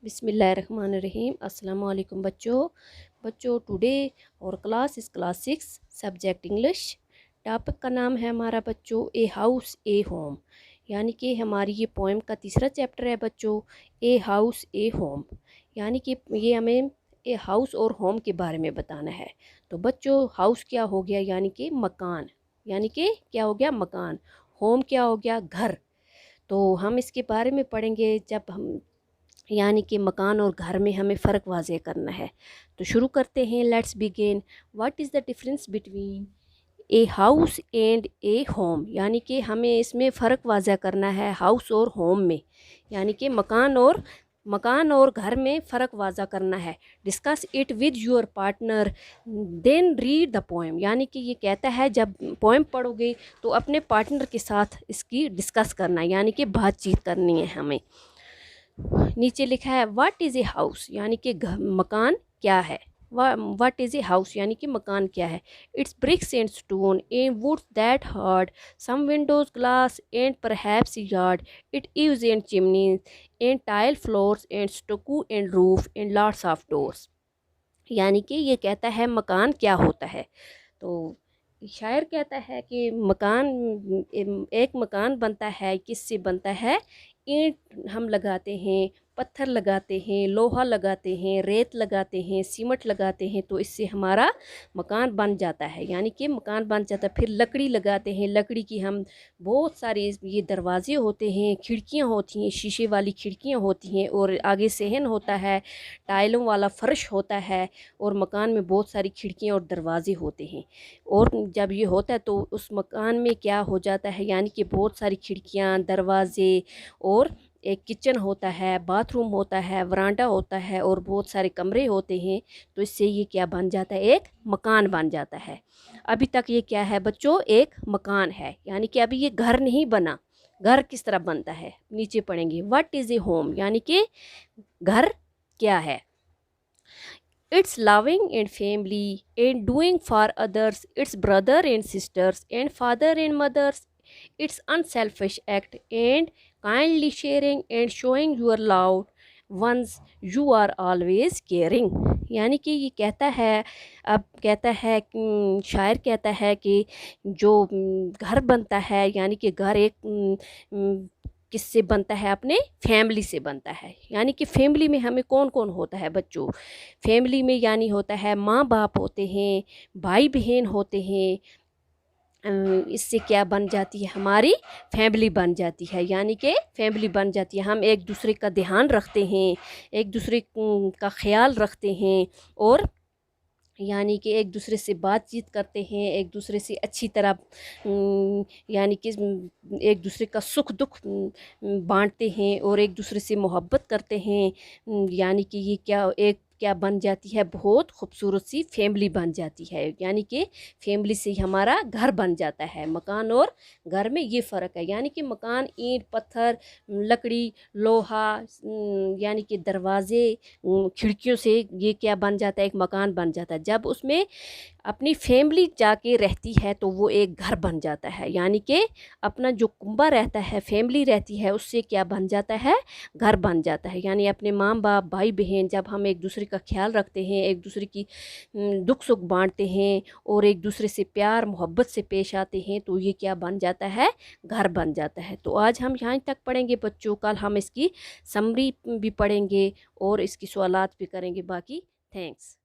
बिस्मिल्लाहिर्रहमानिर्रहीम। अस्सलाम वालेकुम बच्चों टुडे और क्लास इस क्लास 6 सब्जेक्ट इंग्लिश। टॉपिक का नाम है हमारा बच्चों ए हाउस ए होम, यानी कि हमारी ये पोएम का तीसरा चैप्टर है बच्चों, ए हाउस ए होम। यानी कि ये हमें ए हाउस और होम के बारे में बताना है। तो बच्चों हाउस क्या हो गया, यानी कि मकान, यानी कि क्या हो गया मकान। होम क्या हो गया घर। तो हम इसके बारे में पढ़ेंगे जब हम, यानी कि मकान और घर में हमें फ़र्क वाज़े करना है। तो शुरू करते हैं, let's begin. What is the difference between a house and A home, यानी कि हमें इसमें फ़र्क वाज़ा करना है हाउस और होम में, यानी कि मकान और घर में फ़र्क वाज़ा करना है। Discuss it with your partner then read the poem, यानी कि ये कहता है जब पोएम पढ़ोगे तो अपने पार्टनर के साथ इसकी डिस्कस करना है, यानी कि बातचीत करनी है हमें। नीचे लिखा है व्हाट इज़ ए हाउस, यानी कि मकान क्या है। व्हाट इज़ ए हाउस यानी कि मकान क्या है। It's bricks and stone and wood that hard, some windows glass and perhaps yard, it eaves and chimneys and tile floors and stucco and roof and lots of doors. यानी कि ये कहता है मकान क्या होता है। तो शायर कहता है कि मकान, एक मकान बनता है किससे बनता है। ईंट हम लगाते हैं, पत्थर लगाते हैं, लोहा लगाते हैं, रेत लगाते हैं, सीमेंट लगाते हैं, तो इससे हमारा मकान बन जाता है, यानी कि मकान बन जाता है। फिर लकड़ी लगाते हैं, लकड़ी की हम बहुत सारे ये दरवाजे होते हैं, खिड़कियाँ होती हैं, शीशे वाली खिड़कियाँ होती हैं, और आगे सहन होता है, टाइलों वाला फर्श होता है, और मकान में बहुत सारी खिड़कियाँ और दरवाजे होते हैं। और जब ये होता है तो उस मकान में क्या हो जाता है, यानी कि बहुत सारी खिड़कियाँ, दरवाजे, और एक किचन होता है, बाथरूम होता है, वरांडा होता है, और बहुत सारे कमरे होते हैं। तो इससे ये क्या बन जाता है, एक मकान बन जाता है। अभी तक ये क्या है बच्चों, एक मकान है, यानी कि अभी ये घर नहीं बना। घर किस तरह बनता है नीचे पढ़ेंगे। व्हाट इज़ ए होम, यानी कि घर क्या है। It's loving and family and doing for others. It's brother and sisters and father and mothers. It's unselfish act and kindly sharing and showing your love ones you are always caring. यानी कि ये कहता है, अब कहता है शायर कहता है कि जो घर बनता है, यानी कि घर एक किससे बनता है, अपने फैमिली से बनता है। यानी कि फैमिली में हमें कौन कौन होता है बच्चों। फैमिली में यानी होता है माँ बाप होते हैं, भाई बहन होते हैं। इससे क्या बन जाती है, हमारी फैमिली बन जाती है, यानी कि फैमिली बन जाती है। हम एक दूसरे का ध्यान रखते हैं, एक दूसरे का ख्याल रखते हैं, और यानी कि एक दूसरे से बातचीत करते हैं, एक दूसरे से अच्छी तरह यानी कि एक दूसरे का सुख दुख बांटते हैं, और एक दूसरे से मोहब्बत करते हैं। यानी कि ये क्या बन जाती है, बहुत खूबसूरत सी फैमिली बन जाती है। यानी कि फैमिली से ही हमारा घर बन जाता है। मकान और घर में ये फ़र्क है, यानी कि मकान ईंट पत्थर लकड़ी लोहा, यानी कि दरवाजे खिड़कियों से ये क्या बन जाता है, एक मकान बन जाता है। जब उसमें अपनी फैमिली जाके रहती है तो वो एक घर बन जाता है, यानी कि अपना जो कुंबा रहता है, फैमिली रहती है, उससे क्या बन जाता है, घर बन जाता है। यानी अपने माँ बाप भाई बहन, जब हम एक दूसरे का ख्याल रखते हैं, एक दूसरे की दुख सुख बांटते हैं, और एक दूसरे से प्यार मोहब्बत से पेश आते हैं, तो ये क्या बन जाता है, घर बन जाता है। तो आज हम यहाँ तक पढ़ेंगे बच्चों, कल हम इसकी समरी भी पढ़ेंगे और इसकी सवालात भी करेंगे। बाकी थैंक्स।